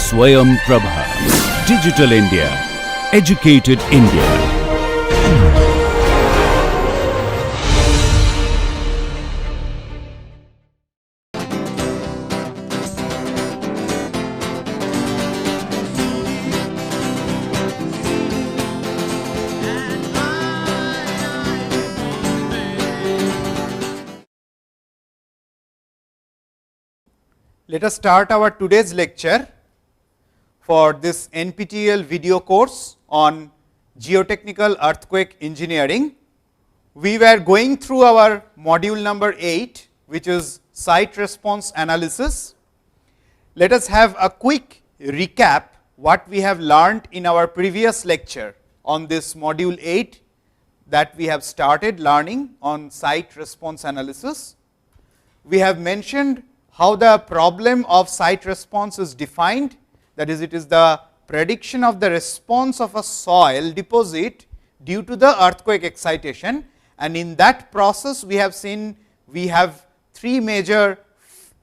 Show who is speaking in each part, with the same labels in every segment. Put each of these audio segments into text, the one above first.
Speaker 1: Swayam Prabha. Digital India. Educated India.
Speaker 2: Let us start our today's lecture for this NPTEL video course on geotechnical earthquake engineering. We were going through our module number 8, which is site response analysis. Let us have a quick recap what we have learned in our previous lecture on this module 8 that we have started learning on site response analysis. We have mentioned how the problem of site response is defined, that is, it is the prediction of the response of a soil deposit due to the earthquake excitation, and in that process we have seen we have three major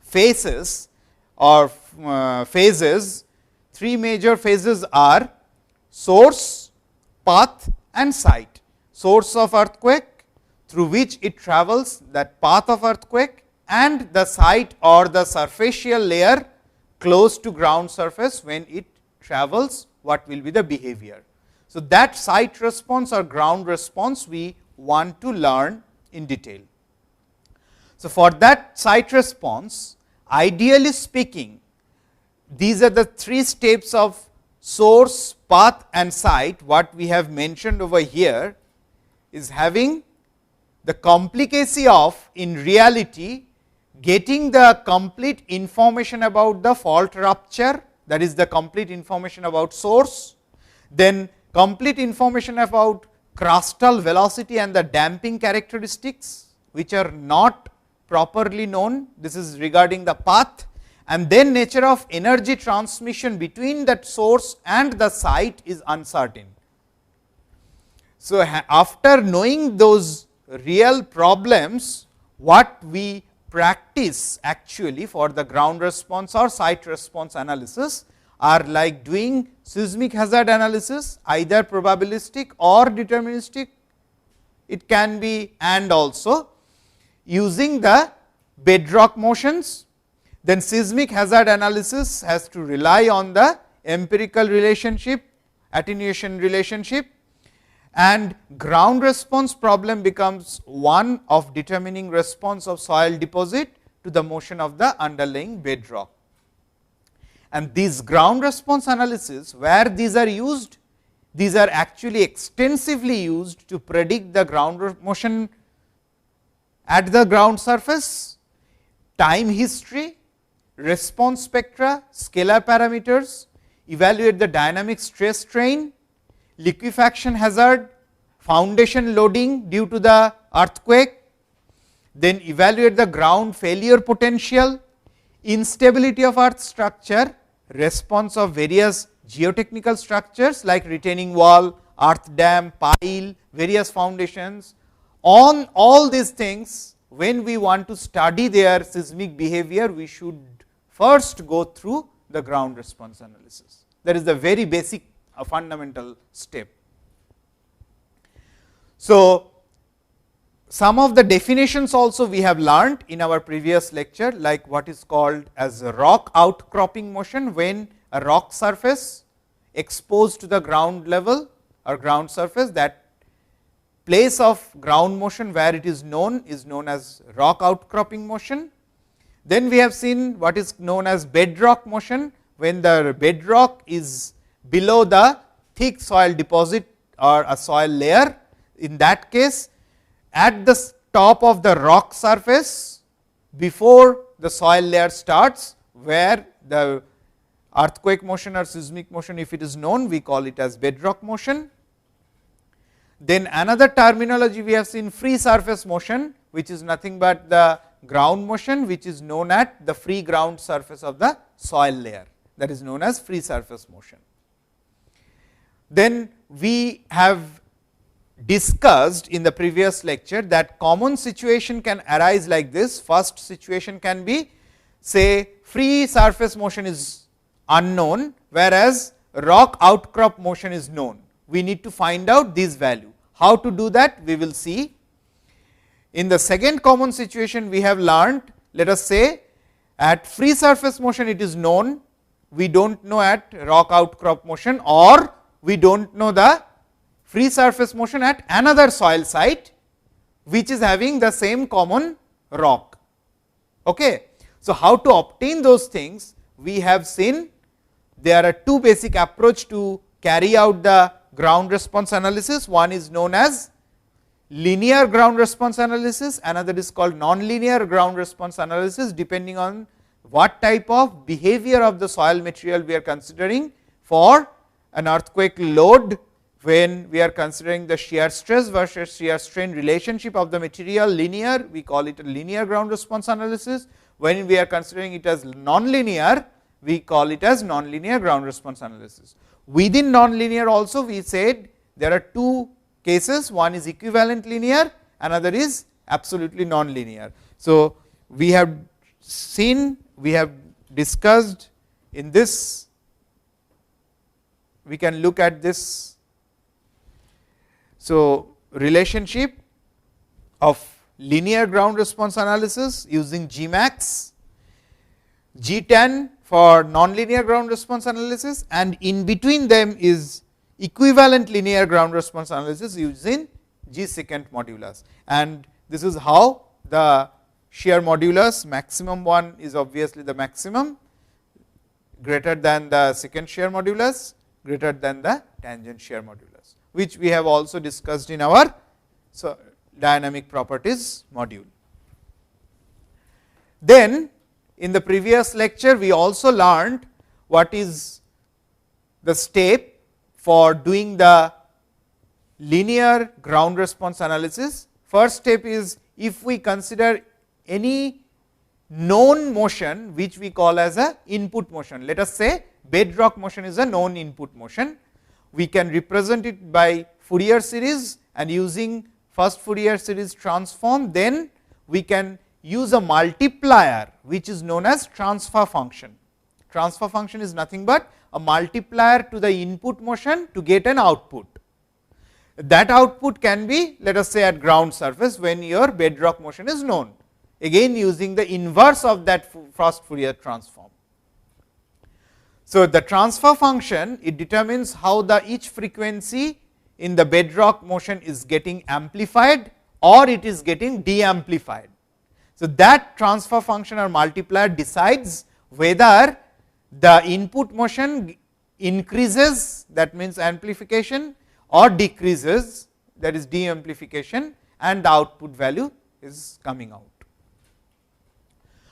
Speaker 2: phases or phases. Three major phases are source, path and site. Source of earthquake, through which it travels, that path of earthquake, and the site or the superficial layer close to ground surface when it travels, what will be the behavior. So, that site response or ground response we want to learn in detail. So, for that site response, ideally speaking, these are the three steps of source, path and site. What we have mentioned over here is having the complicacy of, in reality, getting the complete information about the fault rupture, that is the complete information about source, then complete information about crustal velocity and the damping characteristics, which are not properly known. This is regarding the path, and then nature of energy transmission between that source and the site is uncertain. So, after knowing those real problems, what we practice actually for the ground response or site response analysis are like doing seismic hazard analysis, either probabilistic or deterministic, it can be, and also using the bedrock motions. Then seismic hazard analysis has to rely on the empirical relationship, attenuation relationship, and ground response problem becomes one of determining response of soil deposit to the motion of the underlying bedrock. And these ground response analysis, where these are used, these are actually extensively used to predict the ground motion at the ground surface, time history, response spectra, scalar parameters, evaluate the dynamic stress strain, liquefaction hazard, foundation loading due to the earthquake, then evaluate the ground failure potential, instability of earth structure, response of various geotechnical structures like retaining wall, earth dam, pile, various foundations. On all these things, when we want to study their seismic behavior, we should first go through the ground response analysis. That is the very basic a fundamental step. So, some of the definitions also we have learned in our previous lecture, like what is called as rock outcropping motion, when a rock surface exposed to the ground level or ground surface, that place of ground motion where it is known as rock outcropping motion. Then we have seen what is known as bedrock motion, when the bedrock is below the thick soil deposit or a soil layer. In that case, at the top of the rock surface before the soil layer starts, where the earthquake motion or seismic motion, if it is known, we call it as bedrock motion. Then another terminology we have seen, free surface motion, which is nothing but the ground motion which is known at the free ground surface of the soil layer, that is known as free surface motion. Then we have discussed in the previous lecture that common situation can arise like this. First situation can be, say, free surface motion is unknown, whereas rock outcrop motion is known. We need to find out this value. How to do that? We will see. In the second common situation, we have learned, let us say at free surface motion it is known, we do not know at rock outcrop motion, or we do not know the free surface motion at another soil site which is having the same common rock. Okay. So, how to obtain those things? We have seen there are two basic approach to carry out the ground response analysis. One is known as linear ground response analysis, another is called non-linear ground response analysis, depending on what type of behavior of the soil material we are considering for an earthquake load. When we are considering the shear stress versus shear strain relationship of the material linear, we call it a linear ground response analysis. When we are considering it as non-linear, we call it as non-linear ground response analysis. Within non-linear also we said there are two cases, one is equivalent linear, another is absolutely non-linear. So, we have seen, we have discussed in this, we can look at this. So, relationship of linear ground response analysis using Gmax, G10 for non-linear ground response analysis, and in between them is equivalent linear ground response analysis using G secant modulus. And this is how the shear modulus, maximum one is obviously the maximum, greater than the secant shear modulus, greater than the tangent shear modulus, which we have also discussed in our dynamic properties module. Then in the previous lecture, we also learned what is the step for doing the linear ground response analysis. First step is, if we consider any known motion which we call as a input motion, let us say bedrock motion is a known input motion, we can represent it by Fourier series, and using first Fourier series transform, then we can use a multiplier which is known as transfer function. Transfer function is nothing but a multiplier to the input motion to get an output. That output can be, let us say, at ground surface when your bedrock motion is known, again using the inverse of that first Fourier transform. So, the transfer function, it determines how the each frequency in the bedrock motion is getting amplified or it is getting de-amplified. So, that transfer function or multiplier decides whether the input motion increases, that means amplification, or decreases, that is de-amplification, and the output value is coming out.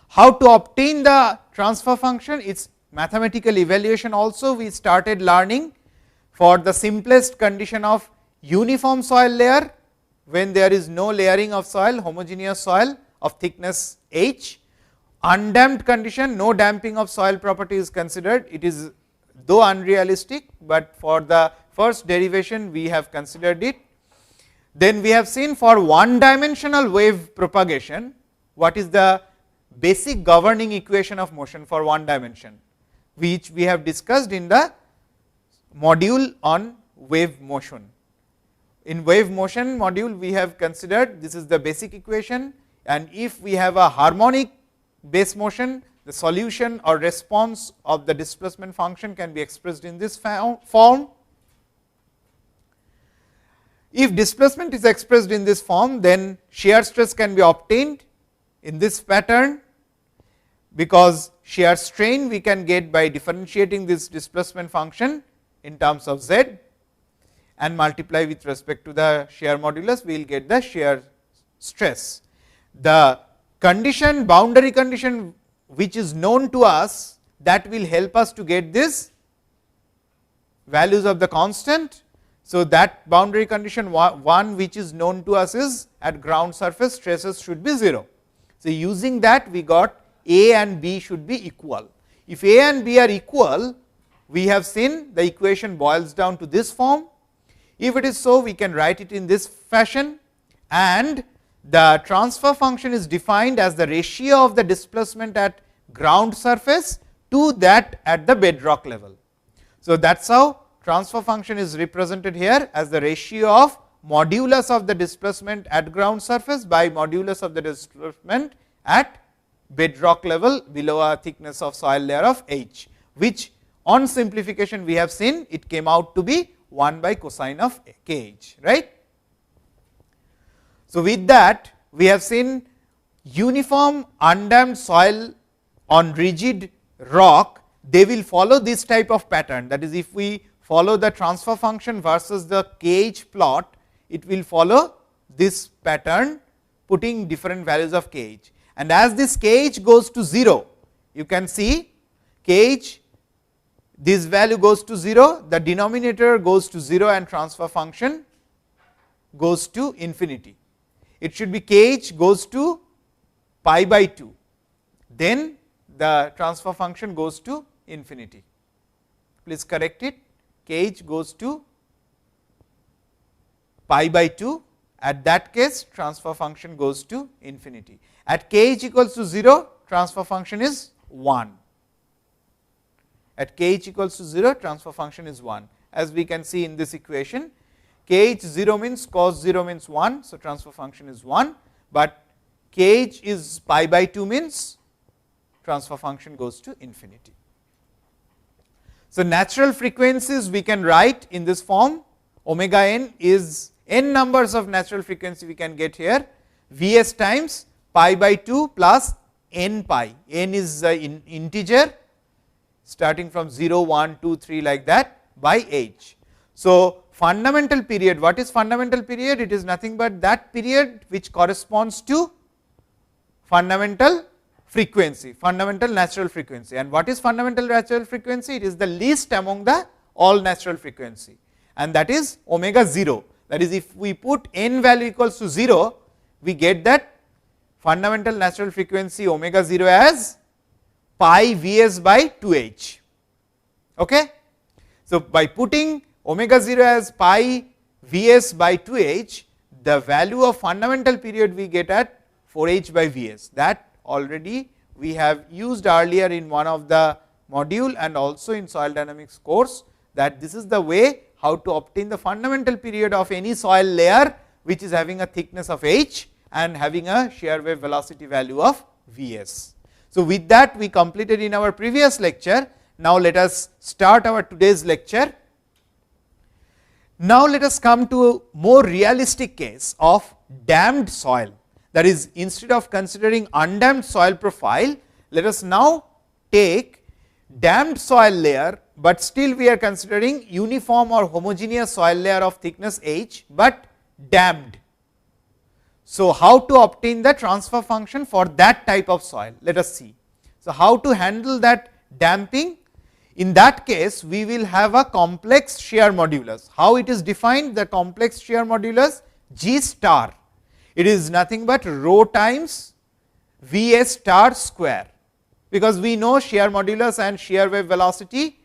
Speaker 2: How to obtain the transfer function? It is mathematical evaluation also we started learning for the simplest condition of uniform soil layer, when there is no layering of soil, homogeneous soil of thickness h. Undamped condition, no damping of soil property is considered, it is though unrealistic, but for the first derivation we have considered it. Then we have seen for one dimensional wave propagation, what is the basic governing equation of motion for one dimension, which we have discussed in the module on wave motion. In wave motion module we have considered this is the basic equation, and if we have a harmonic base motion, the solution or response of the displacement function can be expressed in this form. If displacement is expressed in this form, then shear stress can be obtained in this pattern, because shear strain we can get by differentiating this displacement function in terms of z and multiply with respect to the shear modulus, we will get the shear stress. The condition, boundary condition which is known to us, that will help us to get this values of the constant. So, that boundary condition one which is known to us is at ground surface stresses should be 0. So, using that we got A and B should be equal. If A and B are equal, we have seen the equation boils down to this form. If it is so, we can write it in this fashion, and the transfer function is defined as the ratio of the displacement at ground surface to that at the bedrock level. So, that is how transfer function is represented here as the ratio of modulus of the displacement at ground surface by modulus of the displacement at bedrock level below a thickness of soil layer of h, which on simplification we have seen it came out to be 1 by cosine of kh, right. So, with that we have seen uniform undamped soil on rigid rock, they will follow this type of pattern. That is, if we follow the transfer function versus the kh plot, it will follow this pattern putting different values of kh. And as this kh goes to 0, you can see kh, this value goes to 0, the denominator goes to 0 and transfer function goes to infinity. It should be kh goes to pi by 2, then the transfer function goes to infinity. Please correct it, kh goes to pi by 2, at that case transfer function goes to infinity. At kh equals to 0, transfer function is 1. At kh equals to 0, transfer function is 1. As we can see in this equation, kh 0 means cos 0 means 1. So, transfer function is 1, but kh is pi by 2 means transfer function goes to infinity. So, natural frequencies we can write in this form, omega n is n numbers of natural frequency we can get here, Vs times pi by 2 plus n pi, n is the integer starting from 0, 1, 2, 3 like that by h. So, fundamental period, what is fundamental period? It is nothing but that period which corresponds to fundamental frequency, fundamental natural frequency. And what is fundamental natural frequency? It is the least among the all natural frequency, and that is omega 0. That is, if we put n value equals to 0, we get that fundamental natural frequency omega 0 as pi Vs by 2h. Okay? So, by putting omega 0 as pi Vs by 2h, the value of fundamental period we get at 4h by Vs. That already we have used earlier in one of the module and also in soil dynamics course, that this is the way how to obtain the fundamental period of any soil layer which is having a thickness of h and having a shear wave velocity value of Vs. So, with that we completed in our previous lecture. Now, let us start our today's lecture. Now, let us come to a more realistic case of damped soil. That is, instead of considering undamped soil profile, let us now take damped soil layer, but still we are considering uniform or homogeneous soil layer of thickness h, but damped. So, how to obtain the transfer function for that type of soil? Let us see. So, how to handle that damping? In that case, we will have a complex shear modulus. How it is defined? The complex shear modulus G star. It is nothing but rho times Vs star square, because we know shear modulus and shear wave velocity,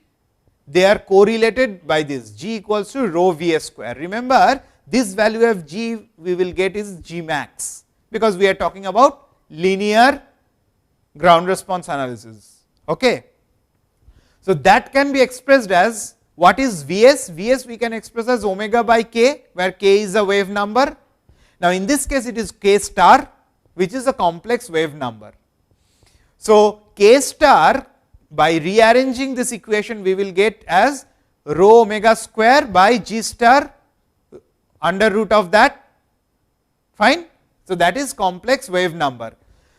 Speaker 2: they are correlated by this G equals to rho Vs square. Remember, this value of G we will get is G max, because we are talking about linear ground response analysis. Okay. So, that can be expressed as, what is Vs? Vs we can express as omega by k, where k is a wave number. Now, in this case it is k star, which is a complex wave number. So, k star, by rearranging this equation we will get as rho omega square by G star under root of that, fine. So, that is complex wave number.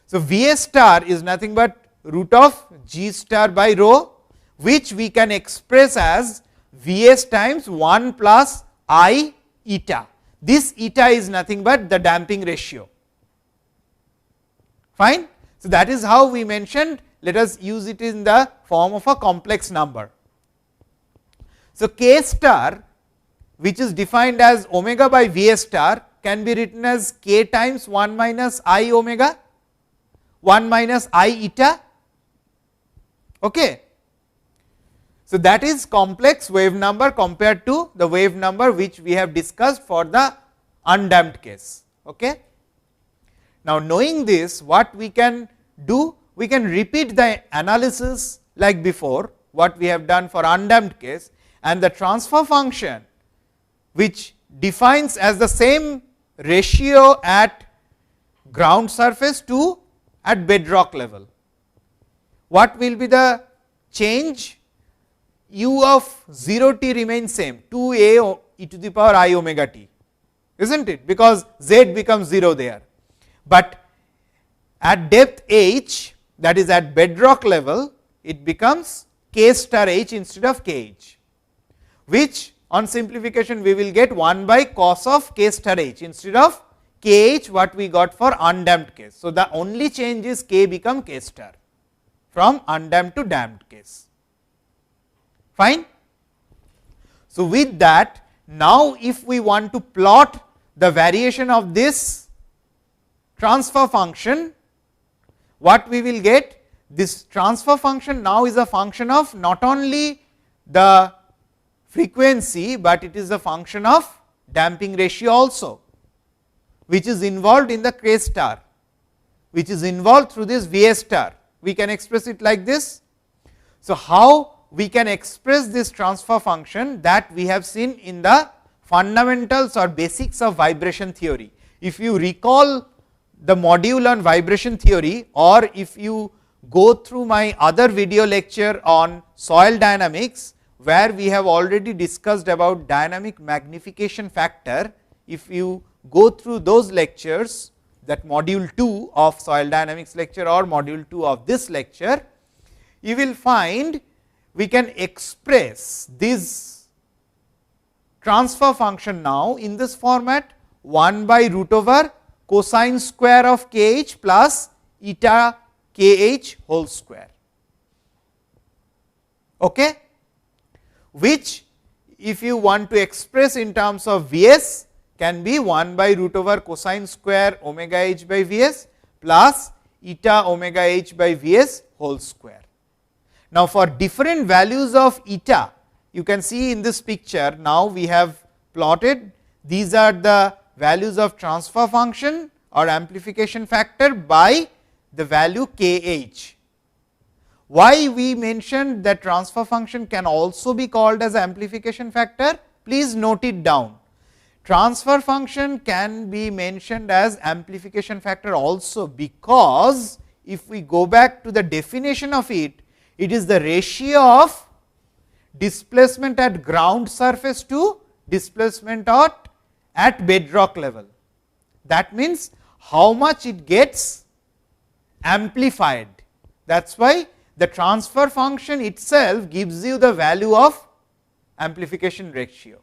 Speaker 2: So, Vs star is nothing but root of G star by rho, which we can express as Vs times 1 plus I eta. This eta is nothing but the damping ratio, fine. So, that is how we mentioned, let us use it in the form of a complex number. So, k star, which is defined as omega by Vs star, can be written as k times 1 minus I omega, 1 minus I eta. Okay. So, that is complex wave number compared to the wave number which we have discussed for the undamped case. Okay. Now, knowing this, what we can do? We can repeat the analysis like before, what we have done for undamped case, and the transfer function which defines as the same ratio at ground surface to at bedrock level. What will be the change? U of 0 t remains same, 2 a e to the power I omega t, is not it, because z becomes 0 there. But at depth h, that is at bedrock level, it becomes k star h instead of k h, which on simplification we will get 1 by cos of k star h instead of k h what we got for undamped case. So, the only change is k become k star from undamped to damped case. Fine. So, with that, now if we want to plot the variation of this transfer function, what we will get? This transfer function now is a function of not only the frequency, but it is a function of damping ratio also, which is involved in the k star, which is involved through this V s star. We can express it like this. So, how we can express this transfer function, that we have seen in the fundamentals or basics of vibration theory. If you recall the module on vibration theory, or if you go through my other video lecture on soil dynamics, where we have already discussed about dynamic magnification factor, if you go through those lectures, that module 2 of soil dynamics lecture or module 2 of this lecture, you will find we can express this transfer function now in this format, 1 by root over cosine square of k h plus eta k h whole square, okay, which if you want to express in terms of V s, can be 1 by root over cosine square omega h by V s plus eta omega h by V s whole square. Now, for different values of eta, you can see in this picture, now we have plotted, these are the values of transfer function or amplification factor by the value k h. Why we mentioned that transfer function can also be called as amplification factor? Please note it down. Transfer function can be mentioned as amplification factor also, because if we go back to the definition of it, it is the ratio of displacement at ground surface to displacement at bedrock level. That means, how much it gets amplified. That is why the transfer function itself gives you the value of amplification ratio.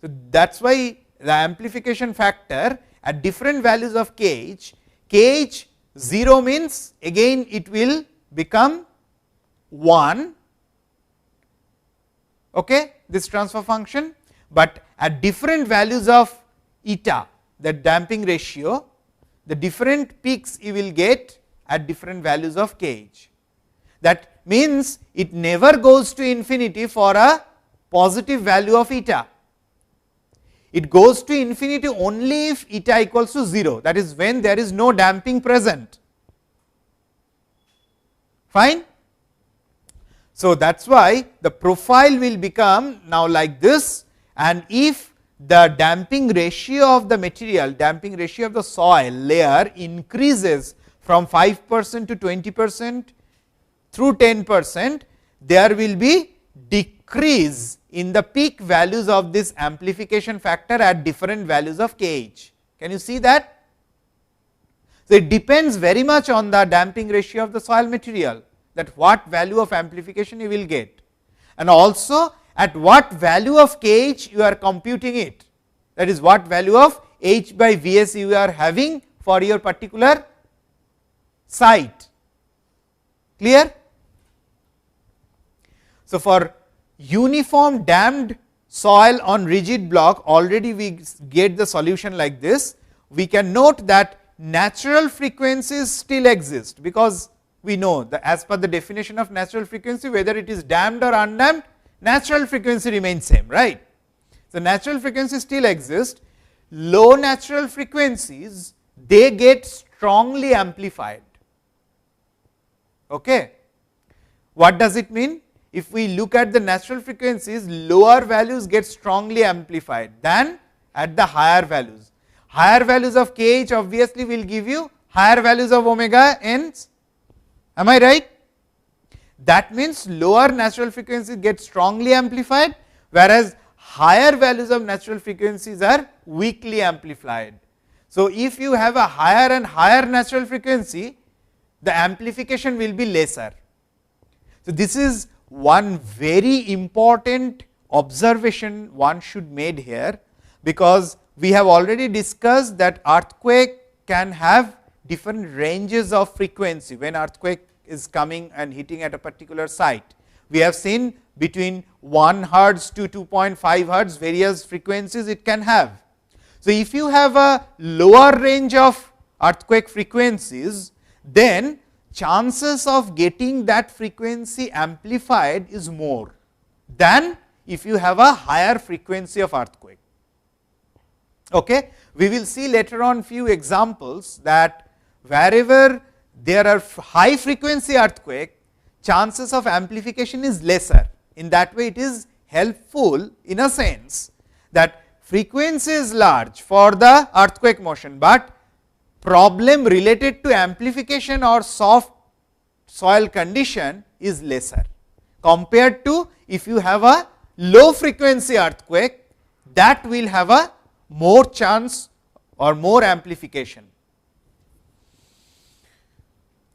Speaker 2: So, that is why the amplification factor at different values of k h 0 means again it will become 1, okay, this transfer function, but at different values of eta, the damping ratio, the different peaks you will get at different values of k h. That means, it never goes to infinity for a positive value of eta. It goes to infinity only if eta equals to 0, that is when there is no damping present. Fine. So, that is why the profile will become now like this, and if the damping ratio of the material, damping ratio of the soil layer increases from 5% to 20% through 10%, there will be decrease in the peak values of this amplification factor at different values of k h. Can you see that? So, it depends very much on the damping ratio of the soil material, that what value of amplification you will get, and also at what value of k h you are computing it, that is what value of h by V s you are having for your particular site. Clear? So, for uniform damped soil on rigid block, already we get the solution like this. We can note that natural frequencies still exist, because we know that as per the definition of natural frequency, whether it is damped or undamped, natural frequency remains same, right. So, natural frequencies still exist. Low natural frequencies, they get strongly amplified, Okay. What does it mean? If we look at the natural frequencies, lower values get strongly amplified than at the higher values. Higher values of kh obviously will give you higher values of omega n's. Am I right? That means lower natural frequencies get strongly amplified, whereas higher values of natural frequencies are weakly amplified. So, if you have a higher and higher natural frequency, the amplification will be lesser. So, this is one very important observation one should made here, because we have already discussed that earthquake can have different ranges of frequency when earthquake is coming and hitting at a particular site. We have seen between 1 hertz to 2.5 hertz various frequencies it can have. So, if you have a lower range of earthquake frequencies, then chances of getting that frequency amplified is more than if you have a higher frequency of earthquake. Okay. We will see later on few examples that wherever there are high frequency earthquake, chances of amplification is lesser. In that way, it is helpful in a sense that frequency is large for the earthquake motion, but problem related to amplification or soft soil condition is lesser compared to if you have a low frequency earthquake, that will have a more chance or more amplification.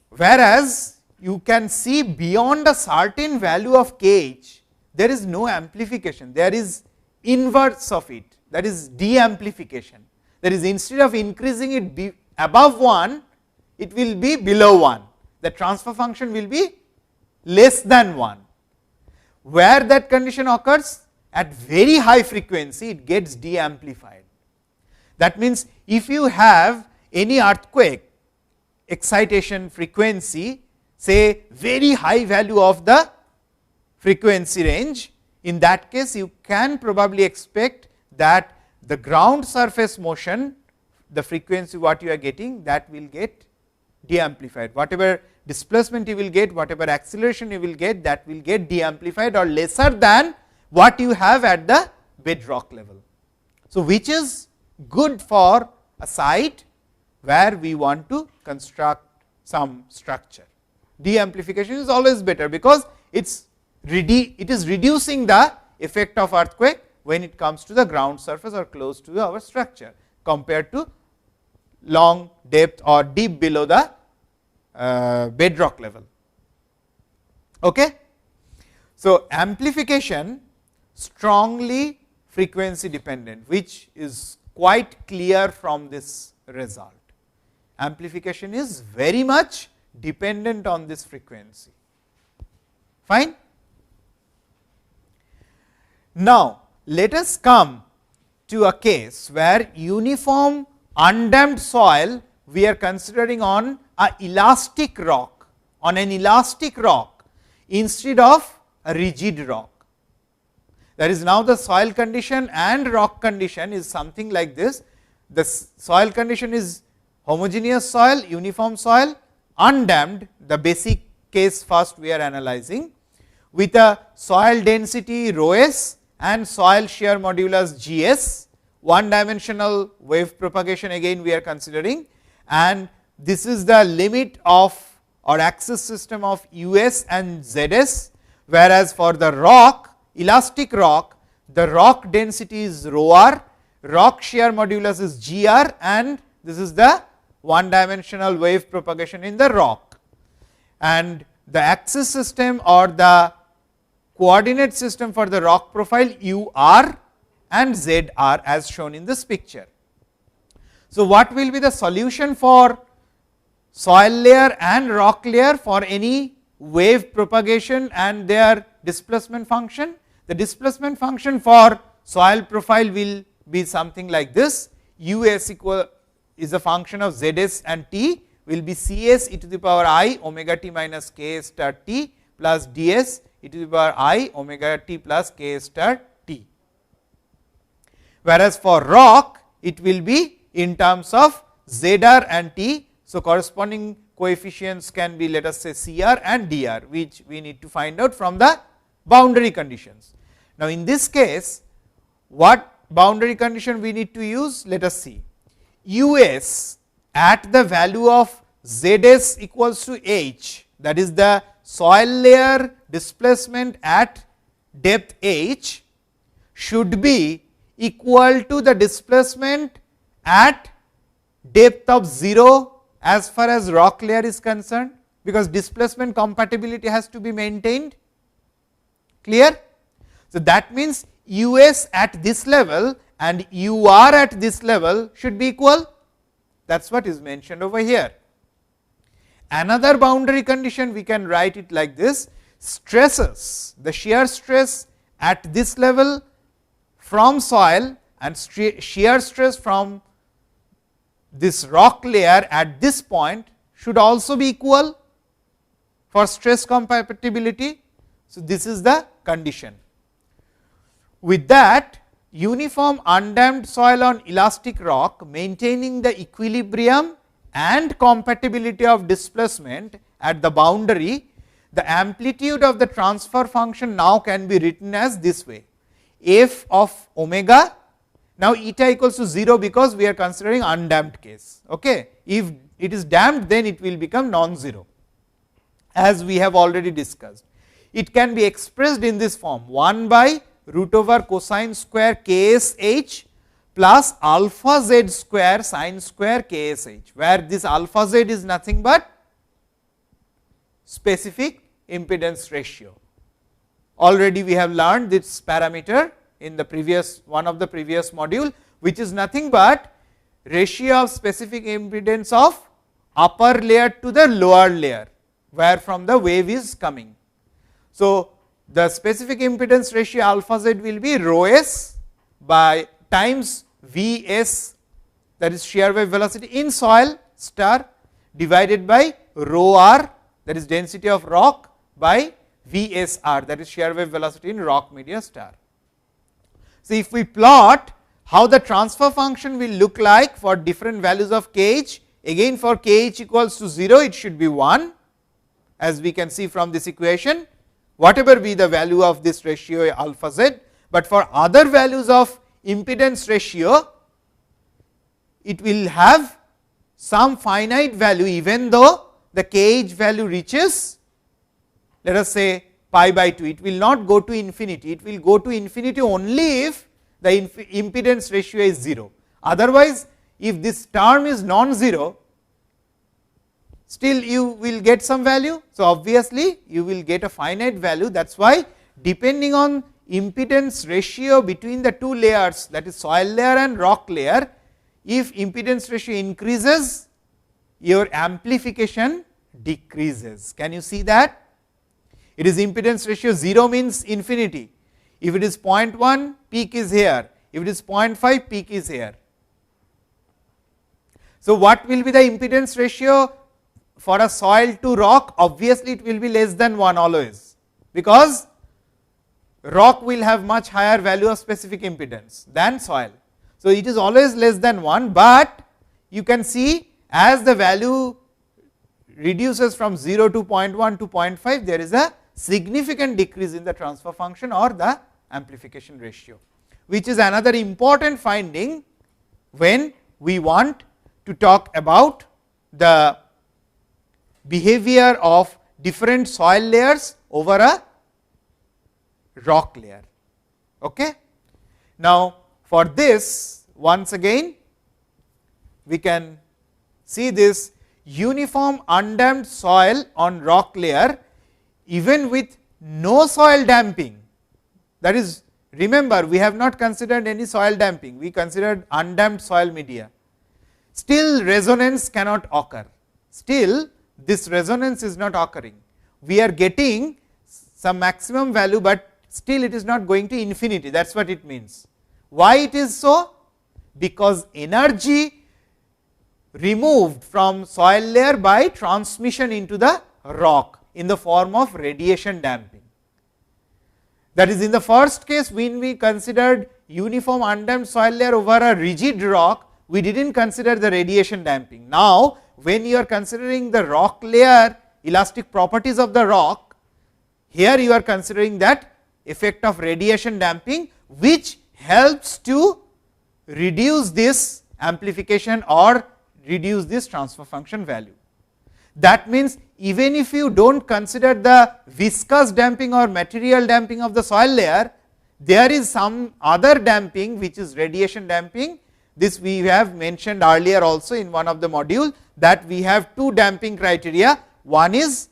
Speaker 2: Whereas, you can see beyond a certain value of kh, there is no amplification, there is inverse of it, that is de-amplification. That is, instead of increasing it above 1, it will be below 1, the transfer function will be less than 1. Where that condition occurs? At very high frequency, it gets de-amplified. That means, if you have any earthquake excitation frequency, say very high value of the frequency range, in that case you can probably expect that the ground surface motion, the frequency what you are getting, that will get de-amplified. Whatever displacement you will get, whatever acceleration you will get, that will get de-amplified or lesser than what you have at the bedrock level. So, which is good for a site where we want to construct some structure. De-amplification is always better, because it is reducing the effect of earthquake when it comes to the ground surface or close to our structure, compared to long depth or deep below the bedrock level. Okay. So, amplification strongly frequency dependent, which is quite clear from this result. Amplification is very much dependent on this frequency. Fine. Now, let us come to a case where uniform undamped soil we are considering on a elastic rock, instead of a rigid rock. That is, now the soil condition and rock condition is something like this. The soil condition is homogeneous soil, uniform soil, undamped, the basic case first we are analyzing, with a soil density rho s and soil shear modulus Gs, one dimensional wave propagation again we are considering, and this is the limit of or axis system of Us and Zs, whereas for the rock, elastic rock, the rock density is rho r, rock shear modulus is Gr, and this is the one dimensional wave propagation in the rock, and the axis system or the coordinate system for the rock profile UR and ZR as shown in this picture. So, what will be the solution for soil layer and rock layer for any wave propagation and their displacement function? The displacement function for soil profile will be something like this. Us equal is a function of Zs and T, will be Cs e to the power I omega t minus k star t plus ds e to the power I omega t plus k star t. Whereas for rock, it will be in terms of Zr and T. So, corresponding coefficients can be, let us say, CR and DR, which we need to find out from the boundary conditions. Now, in this case, what boundary condition we need to use? Let us see. US at the value of ZS equals to H, that is the soil layer displacement at depth H, should be equal to the displacement at depth of 0 as far as rock layer is concerned, because displacement compatibility has to be maintained. Clear? So, that means US at this level and UR at this level should be equal. That is what is mentioned over here. Another boundary condition, we can write it like this: stresses, the shear stress at this level from soil and shear stress from this rock layer at this point should also be equal for stress compatibility. So, this is the condition. With that, uniform undamped soil on elastic rock maintaining the equilibrium and compatibility of displacement at the boundary, the amplitude of the transfer function now can be written as this way: f of omega. Now, eta equals to 0 because we are considering undamped case. Okay. If it is damped, then it will become non-zero, as we have already discussed. It can be expressed in this form: 1 by root over cosine square ksh plus alpha z square sine square ksh, where this alpha z is nothing but specific impedance ratio. Already we have learned this parameter in the previous one of the previous module, which is nothing but ratio of specific impedance of upper layer to the lower layer, where from the wave is coming. So, the specific impedance ratio alpha z will be rho s by times V s, that is shear wave velocity in soil star, divided by rho r, that is density of rock, by V s r, that is shear wave velocity in rock media star. So, if we plot how the transfer function will look like for different values of kh, again for kh equals to 0, it should be 1, as we can see from this equation, whatever be the value of this ratio alpha z, but for other values of impedance ratio, it will have some finite value, even though the kh value reaches, let us say, pi by 2, it will not go to infinity, it will go to infinity only if the impedance ratio is 0. Otherwise, if this term is non-zero, still you will get some value. So, obviously, you will get a finite value. That is why, depending on impedance ratio between the two layers, that is soil layer and rock layer, if impedance ratio increases, your amplification decreases. Can you see that? It is impedance ratio 0 means infinity. If it is 0.1, peak is here. If it is 0.5, peak is here. So, what will be the impedance ratio for a soil to rock? Obviously, it will be less than 1 always, because rock will have much higher value of specific impedance than soil. So, it is always less than 1, but you can see as the value reduces from 0 to 0.1 to 0.5, there is a significant decrease in the transfer function or the amplification ratio, which is another important finding when we want to talk about the behavior of different soil layers over a rock layer. Okay. Now, for this, once again we can see this uniform undamped soil on rock layer, even with no soil damping. That is, remember, we have not considered any soil damping, we considered undamped soil media. Still resonance cannot occur, still this resonance is not occurring. We are getting some maximum value, but still it is not going to infinity, that is what it means. Why it is so? Because energy removed from soil layer by transmission into the rock in the form of radiation damping. That is, in the first case, when we considered uniform undamped soil layer over a rigid rock, we did not consider the radiation damping. Now, when you are considering the rock layer elastic properties of the rock, here you are considering that effect of radiation damping, which helps to reduce this amplification or reduce this transfer function value. That means, even if you do not consider the viscous damping or material damping of the soil layer, there is some other damping which is radiation damping. This we have mentioned earlier also in one of the module, that we have two damping criteria. One is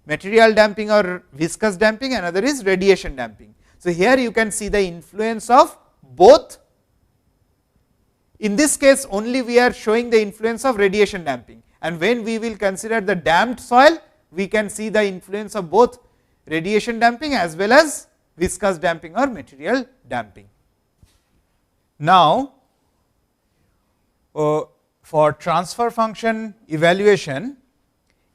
Speaker 2: material damping or viscous damping, another is radiation damping. So, here you can see the influence of both. In this case only we are showing the influence of radiation damping, and when we will consider the damped soil, we can see the influence of both radiation damping as well as viscous damping or material damping. Now, for transfer function evaluation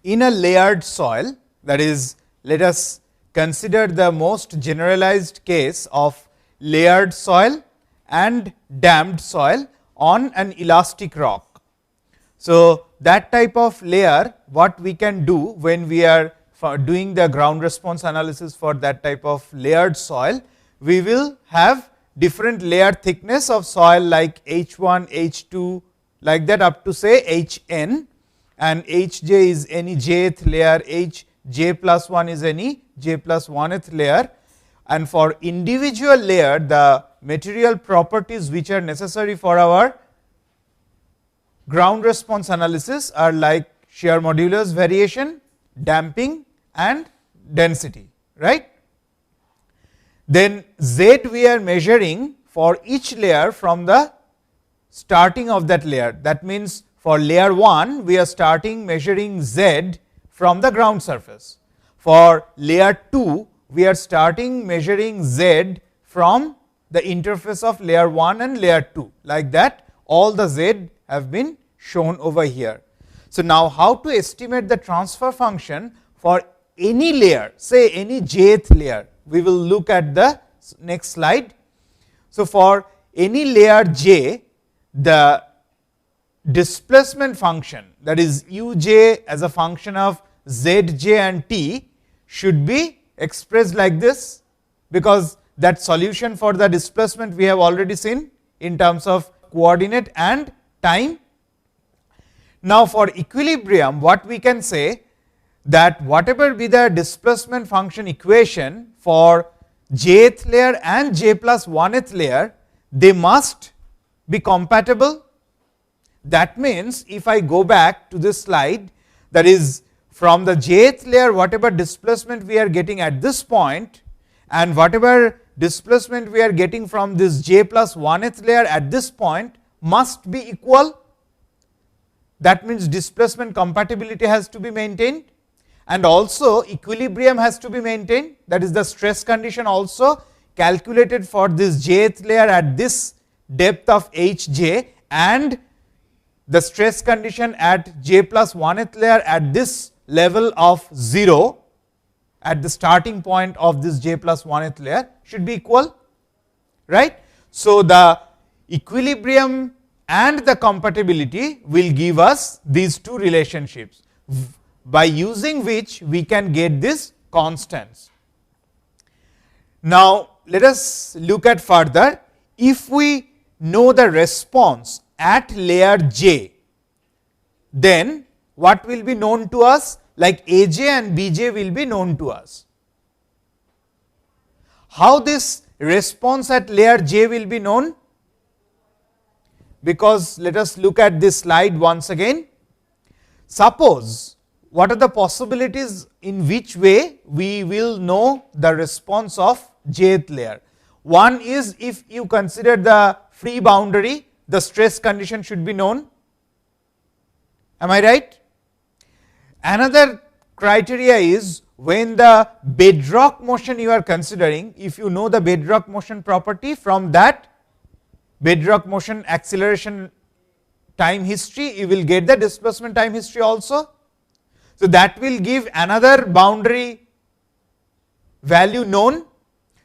Speaker 2: in a layered soil, that is, let us consider the most generalized case of layered soil and damped soil on an elastic rock. So, that type of layer, what we can do when we are doing the ground response analysis for that type of layered soil, we will have different layer thickness of soil like H1, H2, like that up to say Hn, and Hj is any jth layer, Hj plus 1 is any j plus 1th layer, and for individual layer the material properties which are necessary for our ground response analysis are like shear modulus variation, damping and density, right. Then Z we are measuring for each layer from the starting of that layer. That means, for layer 1 we are starting measuring Z from the ground surface. For layer 2 we are starting measuring Z from the interface of layer 1 and layer 2, like that all the Z have been shown over here. So, now how to estimate the transfer function for any layer, say any jth layer, we will look at the next slide. So, for any layer j, the displacement function, that is uj as a function of zj and t, should be expressed like this, because that solution for the displacement we have already seen in terms of coordinate and time. Now, for equilibrium, what we can say, that whatever be the displacement function equation for jth layer and j plus 1th layer, they must be compatible. That means, if I go back to this slide, that is, from the jth layer whatever displacement we are getting at this point, and whatever displacement we are getting from this j plus 1th layer at this point must be equal. That means, displacement compatibility has to be maintained, and also equilibrium has to be maintained, that is the stress condition also calculated for this jth layer at this depth of Hj, and the stress condition at j plus 1th layer at this level of 0 at the starting point of this j plus 1th layer should be equal, right. So, the equilibrium and the compatibility will give us these two relationships, by using which we can get these constants. Now, let us look at further. If we know the response at layer j, then what will be known to us? Like Aj and Bj will be known to us. How this response at layer j will be known? Because let us look at this slide once again. Suppose, what are the possibilities in which way we will know the response of jth layer? One is, if you consider the free boundary, the stress condition should be known. Am I right? Another criteria is, when the bedrock motion you are considering, if you know the bedrock motion property, from that bedrock motion acceleration time history, you will get the displacement time history also. So, that will give another boundary value known.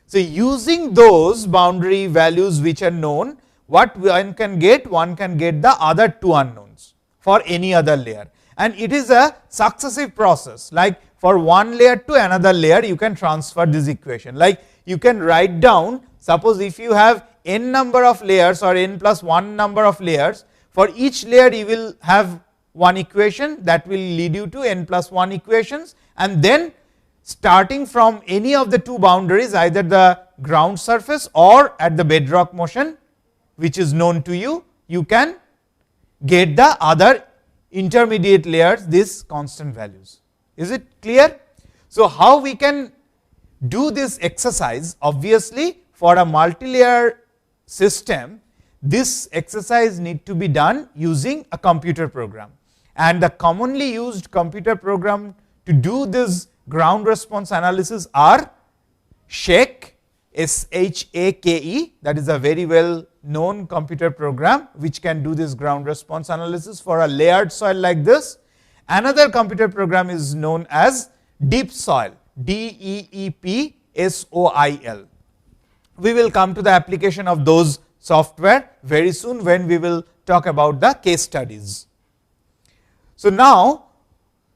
Speaker 2: So, using those boundary values which are known, what one can get? One can get the other two unknowns for any other layer, and it is a successive process, like for one layer to another layer you can transfer this equation. Like you can write down, suppose if you have n number of layers or n plus 1 number of layers, for each layer you will have one equation that will lead you to n plus 1 equations, and then starting from any of the two boundaries, either the ground surface or at the bedrock motion which is known to you, you can get the other intermediate layers, these constant values. Is it clear? So, how we can do this exercise? Obviously, for a multi-layer system, this exercise need to be done using a computer program, and the commonly used computer program to do this ground response analysis are SHAKE, SHAKE, that is a very well known computer program which can do this ground response analysis for a layered soil like this. Another computer program is known as Deep Soil, DEEP-SOIL. We will come to the application of those software very soon when we will talk about the case studies. So, now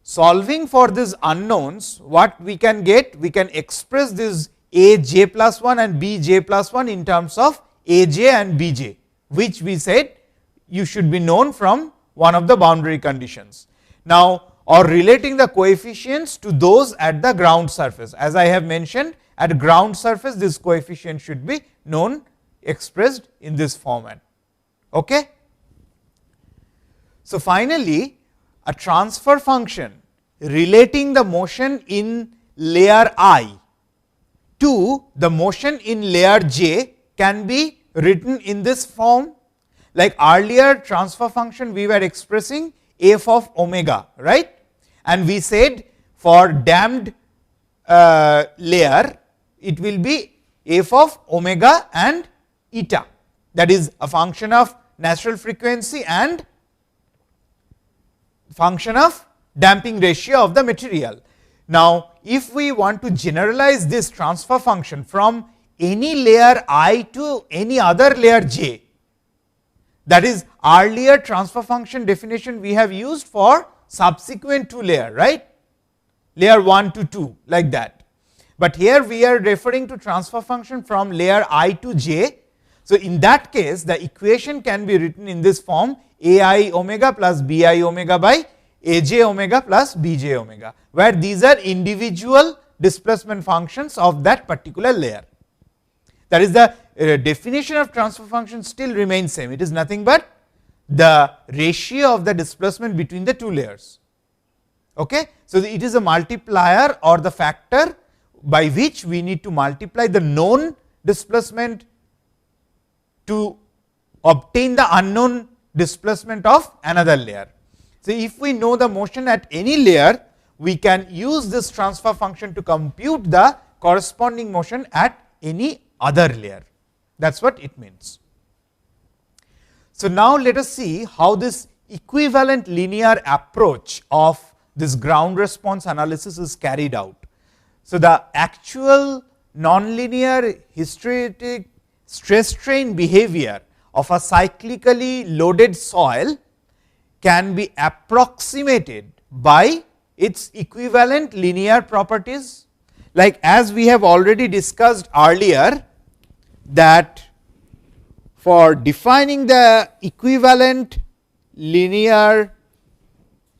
Speaker 2: solving for these unknowns, what we can get? We can express this a j plus 1 and b j plus 1 in terms of a j and b j, which we said you should be known from one of the boundary conditions. Now, or relating the coefficients to those at the ground surface. As I have mentioned, at ground surface this coefficient should be known, expressed in this format. Okay? So, finally, a transfer function relating the motion in layer I to the motion in layer j can be written in this form. Like earlier transfer function we were expressing f of omega, right, and we said for damped layer it will be f of omega and eta, that is a function of natural frequency and function of damping ratio of the material. Now, if we want to generalize this transfer function from any layer I to any other layer j, that is earlier transfer function definition we have used for subsequent two layer, right, layer 1 to 2 like that. But here we are referring to transfer function from layer I to j. So, in that case the equation can be written in this form: a I omega plus b I omega by a j omega plus b j omega, where these are individual displacement functions of that particular layer. That is, the definition of transfer function still remains same, it is nothing but the ratio of the displacement between the two layers. Okay? So, it is a multiplier or the factor by which we need to multiply the known displacement to obtain the unknown displacement of another layer. So, if we know the motion at any layer, we can use this transfer function to compute the corresponding motion at any other layer. That is what it means. So, now let us see how this equivalent linear approach of this ground response analysis is carried out. So, the actual nonlinear hysteretic stress strain behavior of a cyclically loaded soil can be approximated by its equivalent linear properties. Like as we have already discussed earlier, that for defining the equivalent linear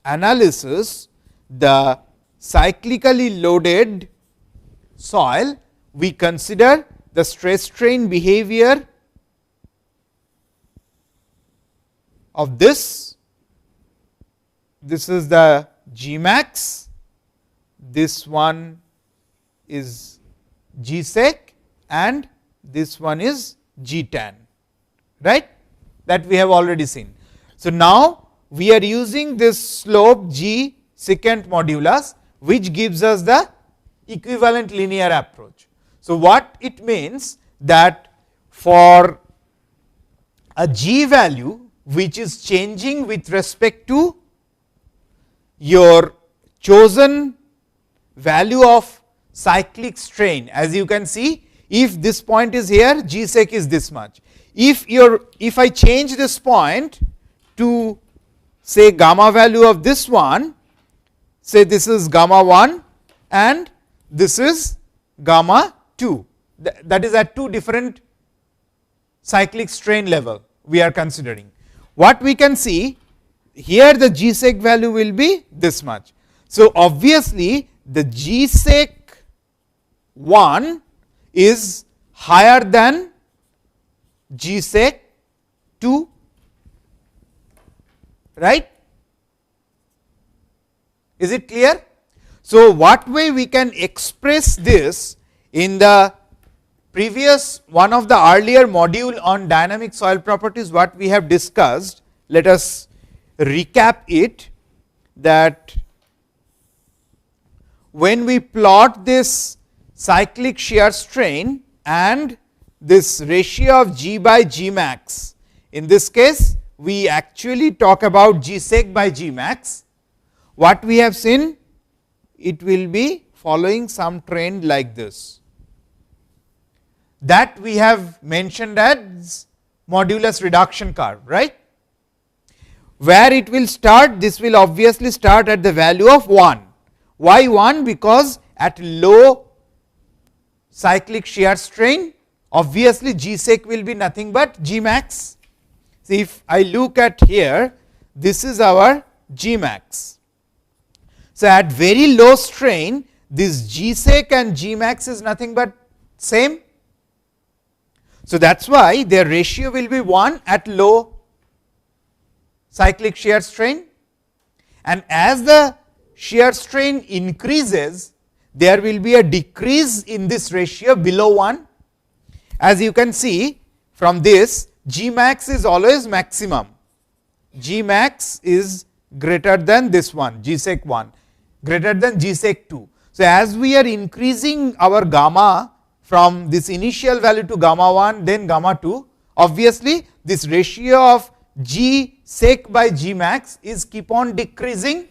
Speaker 2: analysis, the cyclically loaded soil, we consider the stress strain behavior of this is the G max, this one is G sec and this one is G tan, right, that we have already seen. So, now we are using this slope G secant modulus, which gives us the equivalent linear approach. So, what it means that for a G value which is changing with respect to your chosen value of cyclic strain, as you can see, if this point is here, G sec is this much. If I change this point to say gamma value of this one, say this is gamma 1 and this is gamma 2, that is at two different cyclic strain level we are considering. What we can see here, the G sec value will be this much. So, obviously, the G sec 1 is higher than G sec 2, right. Is it clear? So, what way we can express this? In the previous one of the earlier module on dynamic soil properties, what we have discussed, let us recap it, that when we plot this cyclic shear strain and this ratio of G by G max, in this case we actually talk about G sec by G max. What we have seen, it will be following some trend like this, that we have mentioned as modulus reduction curve, right. Where it will start, this will obviously start at the value of 1. Why 1? Because at low cyclic shear strain, obviously G sec will be nothing but G max. See, if I look at here, this is our G max. So, at very low strain, this G sec and G max is nothing but same. So, that is why their ratio will be 1 at low cyclic shear strain, and as the shear strain increases, there will be a decrease in this ratio below 1. As you can see from this, G max is always maximum, G max is greater than this one, G sec 1, greater than G sec 2. So, as we are increasing our gamma from this initial value to gamma 1, then gamma 2, obviously this ratio of G sec by G max is keep on decreasing,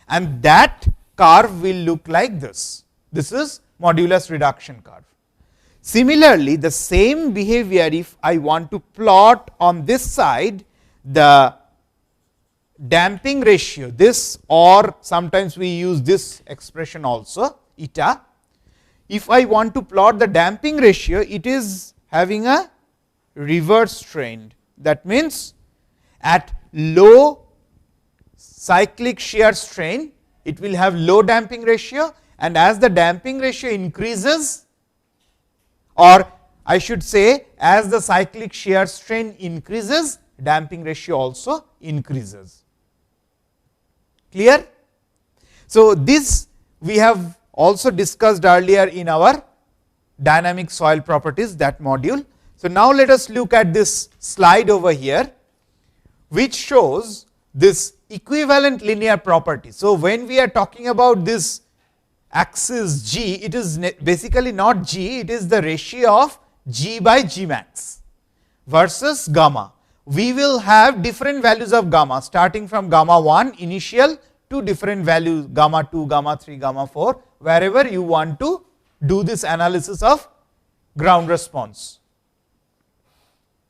Speaker 2: and that curve will look like this. This is modulus reduction curve. Similarly, the same behavior if I want to plot on this side the damping ratio, this, or sometimes we use this expression also, eta. If I want to plot the damping ratio, it is having a reverse trend. That means, at low cyclic shear strain, it will have low damping ratio, and as the damping ratio increases, or I should say as the cyclic shear strain increases, damping ratio also increases. Clear? So, this we have also discussed earlier in our dynamic soil properties, that module. So, now let us look at this slide over here, which shows this equivalent linear property. So, when we are talking about this axis G, it is basically not G, it is the ratio of G by G max versus gamma. We will have different values of gamma starting from gamma 1 initial to different values gamma 2, gamma 3, gamma 4, wherever you want to do this analysis of ground response.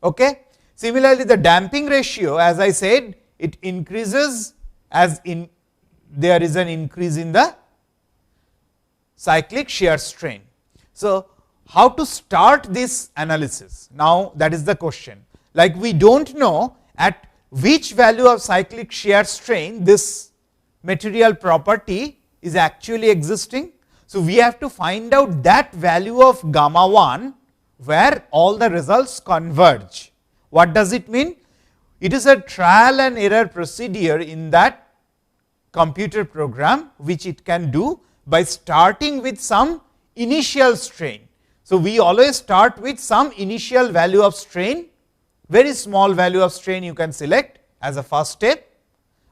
Speaker 2: Okay. Similarly, the damping ratio, as I said, it increases as there is an increase in the cyclic shear strain. So, how to start this analysis? Now, that is the question. Like, we do not know at which value of cyclic shear strain this material property is actually existing. So, we have to find out that value of gamma 1 where all the results converge. What does it mean? It is a trial and error procedure in that computer program, which it can do by starting with some initial strain. So, we always start with some initial value of strain, very small value of strain you can select as a first step,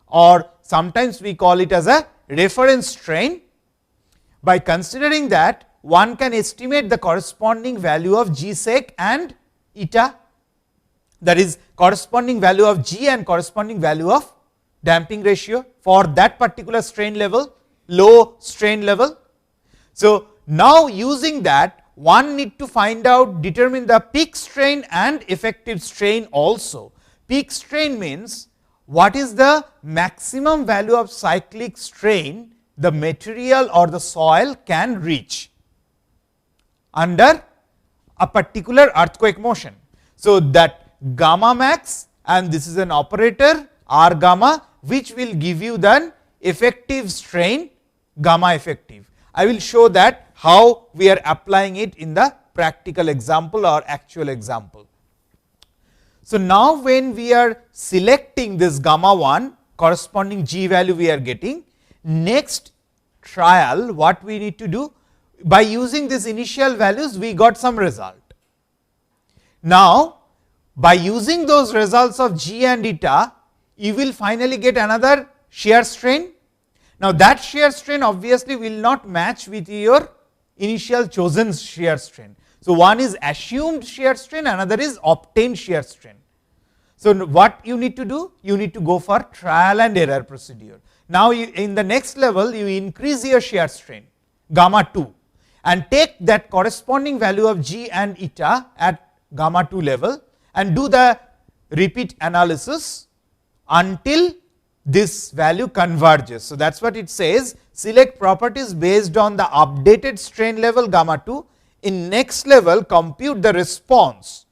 Speaker 2: or sometimes we call it as a reference strain. By considering that, one can estimate the corresponding value of G sec and eta, that is corresponding value of G and corresponding value of damping ratio for that particular strain level, low strain level. So, now using that, one need to find out, determine the peak strain and effective strain also. Peak strain means what is the maximum value of cyclic strain the material or the soil can reach under a particular earthquake motion. So, that gamma max, and this is an operator R gamma, which will give you the effective strain gamma effective. I will show that how we are applying it in the practical example or actual example. So, now when we are selecting this gamma 1 corresponding G value we are getting, next trial what we need to do, by using these initial values we got some result. Now, by using those results of G and eta, you will finally get another shear strain. Now, that shear strain obviously will not match with your initial chosen shear strain. So, one is assumed shear strain, another is obtained shear strain. So, what you need to do? You need to go for trial and error procedure. Now, in the next level you increase your shear strain gamma 2 and take that corresponding value of G and eta at gamma 2 level and do the repeat analysis until this value converges. So, that is what it says, select properties based on the updated strain level gamma 2. In next level, compute the response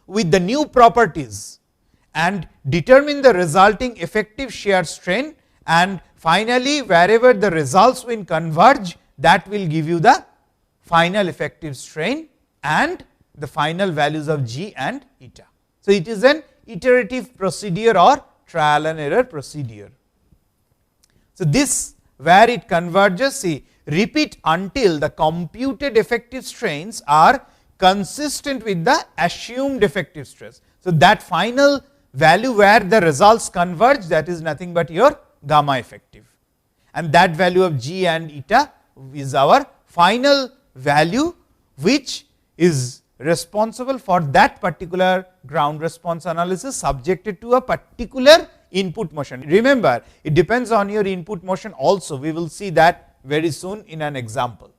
Speaker 2: with the new properties and determine the resulting effective shear strain, and finally, wherever the results will converge, that will give you the final effective strain and the final values of G and eta. So, it is an iterative procedure or trial and error procedure. So, this where it converges, see, repeat until the computed effective strains are consistent with the assumed effective stress. So, that final value where the results converge, that is nothing but your gamma effective, and that value of G and eta is our final value, which is responsible for that particular ground response analysis subjected to a particular input motion. Remember, it depends on your input motion also, we will see that very soon in an example.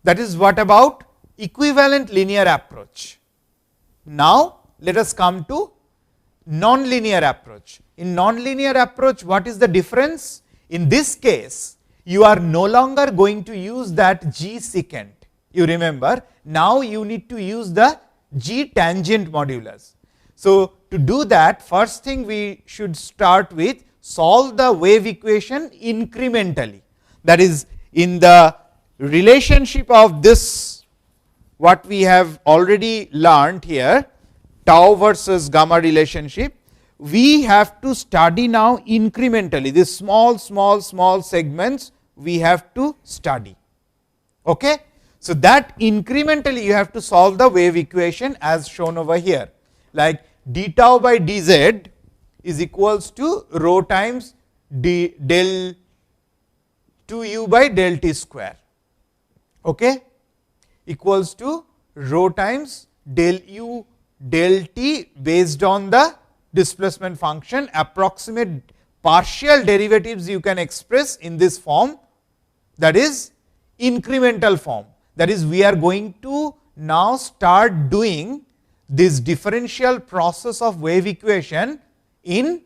Speaker 2: That is what about equivalent linear approach. Now, let us come to non-linear approach. In non-linear approach, what is the difference? In this case, you are no longer going to use that G secant. You remember, now you need to use the G tangent modulus. So, to do that, first thing we should start with solve the wave equation incrementally. That is, in the relationship of this, what we have already learned here, tau versus gamma relationship, we have to study now incrementally. These small segments we have to study. Okay? So, that incrementally you have to solve the wave equation as shown over here, like d tau by dz is equals to rho times del 2u by del t square, okay, equals to rho times del u del t based on the displacement function. Approximate partial derivatives you can express in this form, that is incremental form. That is, we are going to now start doing this differential process of wave equation in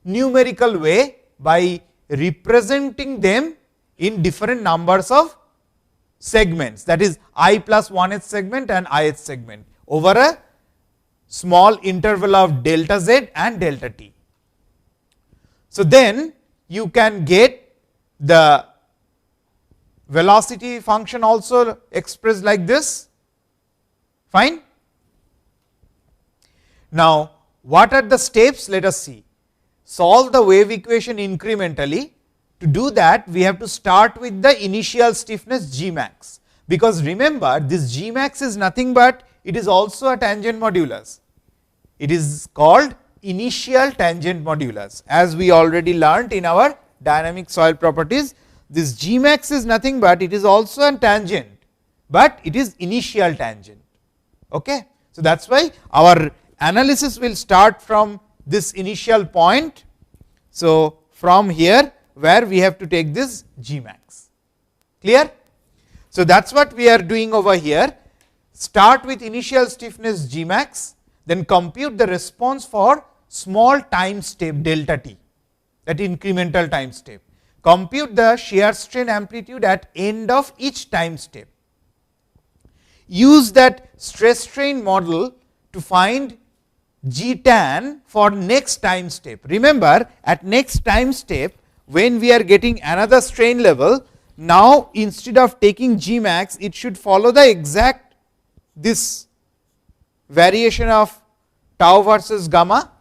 Speaker 2: numerical way by representing them in different numbers of segments, that is I plus 1th segment and ith segment over a small interval of delta z and delta t. So, then you can get the velocity function also expressed like this, fine. Now, what are the steps? Let us see. Solve the wave equation incrementally. To do that, we have to start with the initial stiffness G max, because remember, this G max is nothing but it is also a tangent modulus. It is called initial tangent modulus, as we already learnt in our dynamic soil properties. This G max is nothing but it is also a tangent, but it is initial tangent. Okay? So, that is why our analysis will start from this initial point. So, from here where we have to take this G max, clear. So, that is what we are doing over here. Start with initial stiffness G max, then compute the response for small time step delta t, that incremental time step. Compute the shear strain amplitude at end of each time step. Use that stress strain model to find G tan for next time step. Remember, at next time step, when we are getting another strain level, now instead of taking G max, it should follow the exact this variation of tau versus gamma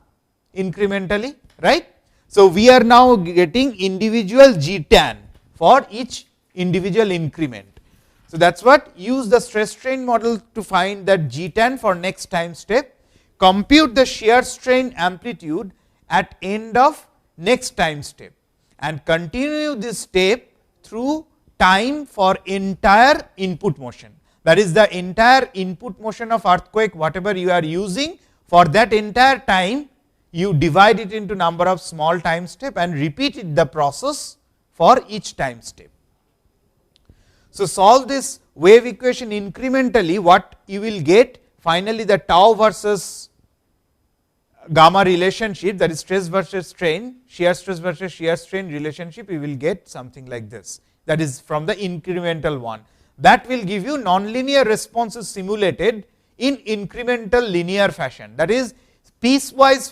Speaker 2: incrementally, right. So, we are now getting individual G tan for each individual increment. So, that is what use the stress strain model to find that G tan for next time step. Compute the shear strain amplitude at end of next time step and continue this step through time for entire input motion. That is the entire input motion of earthquake, whatever you are using, for that entire time you divide it into number of small time step and repeat it the process for each time step. So, solve this wave equation incrementally, what you will get finally the tau versus gamma relationship, that is stress versus strain, shear stress versus shear strain relationship, you will get something like this, that is from the incremental one. That will give you nonlinear responses simulated in incremental linear fashion, that is piecewise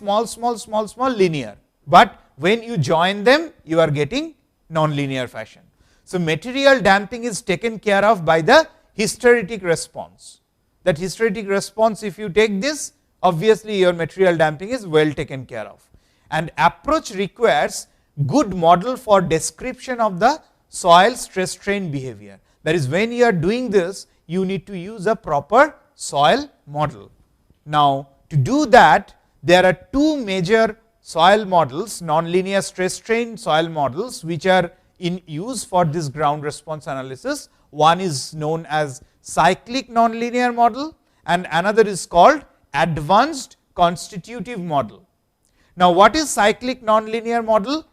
Speaker 2: small linear, but when you join them you are getting nonlinear fashion. So, material damping is taken care of by the hysteretic response. That hysteretic response, if you take this, obviously your material damping is well taken care of, and approach requires good model for description of the soil stress strain behavior. That is, when you are doing this, you need to use a proper soil model. Now, to do that, there are two major soil models, nonlinear stress strain soil models, which are in use for this ground response analysis. One is known as cyclic nonlinear model and another is called advanced constitutive model. Now, what is cyclic nonlinear model?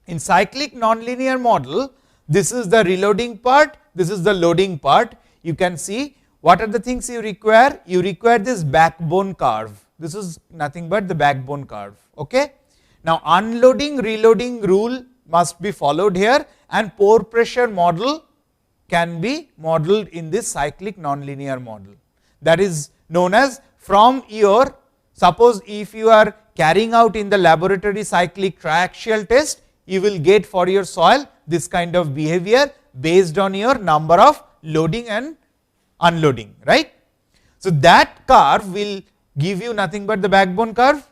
Speaker 2: In cyclic nonlinear model, this is the reloading part, this is the loading part. You can see what are the things you require. You require this backbone curve. This is nothing but the backbone curve. Okay. Now, unloading reloading rule must be followed here, and pore pressure model can be modeled in this cyclic nonlinear model. That is known as, from your, suppose if you are carrying out in the laboratory cyclic triaxial test, you will get for your soil this kind of behavior based on your number of loading and unloading, right. So, that curve will give you nothing but the backbone curve,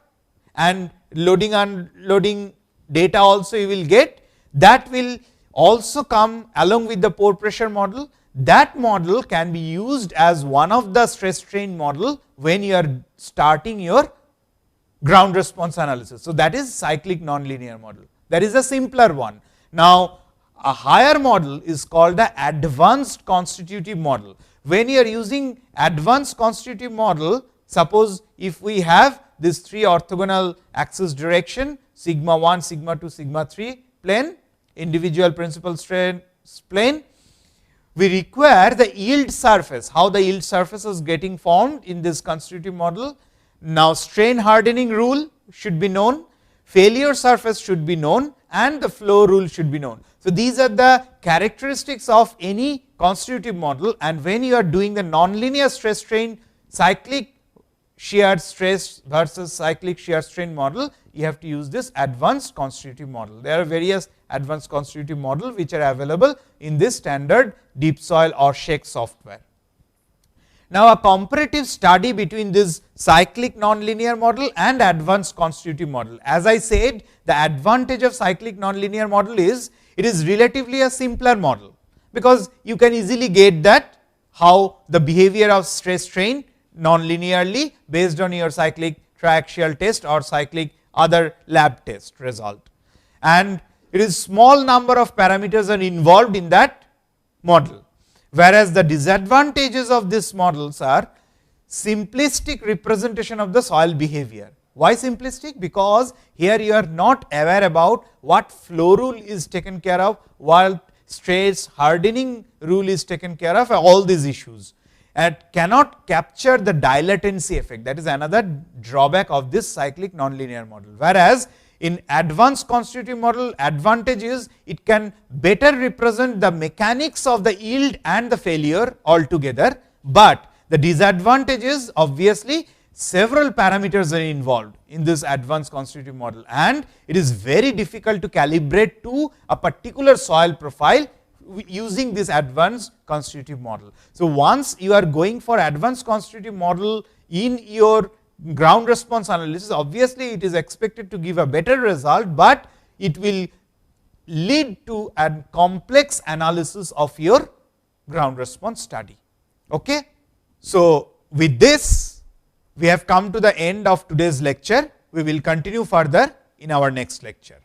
Speaker 2: and loading unloading data also you will get. That will also come along with the pore pressure model. That model can be used as one of the stress strain model when you are starting your ground response analysis. So, that is cyclic nonlinear model, that is a simpler one. Now, a higher model is called the advanced constitutive model. When you are using advanced constitutive model, suppose if we have this three orthogonal axis direction, sigma 1, sigma 2, sigma 3 plane, individual principal strain plane, we require the yield surface, how the yield surface is getting formed in this constitutive model. Now, strain hardening rule should be known, failure surface should be known, and the flow rule should be known. So, these are the characteristics of any constitutive model, and when you are doing the nonlinear stress strain cyclic shear stress versus cyclic shear strain model, you have to use this advanced constitutive model. There are various advanced constitutive model which are available in this standard deep soil or shake software. Now, a comparative study between this cyclic nonlinear model and advanced constitutive model. As I said, the advantage of cyclic nonlinear model is it is relatively a simpler model, because you can easily get that how the behavior of stress strain non-linearly based on your cyclic triaxial test or cyclic other lab test result, and it is small number of parameters are involved in that model. Whereas, the disadvantages of these models are simplistic representation of the soil behavior. Why simplistic? Because here you are not aware about what flow rule is taken care of, while stress hardening rule is taken care of, all these issues. and cannot capture the dilatancy effect. That is another drawback of this cyclic nonlinear model. Whereas, in advanced constitutive model, advantage is it can better represent the mechanics of the yield and the failure altogether, but the disadvantage is obviously several parameters are involved in this advanced constitutive model, and it is very difficult to calibrate to a particular soil profile using this advanced constitutive model. So, once you are going for advanced constitutive model in your ground response analysis, obviously it is expected to give a better result, but it will lead to a complex analysis of your ground response study. Okay? So, with this we have come to the end of today's lecture. We will continue further in our next lecture.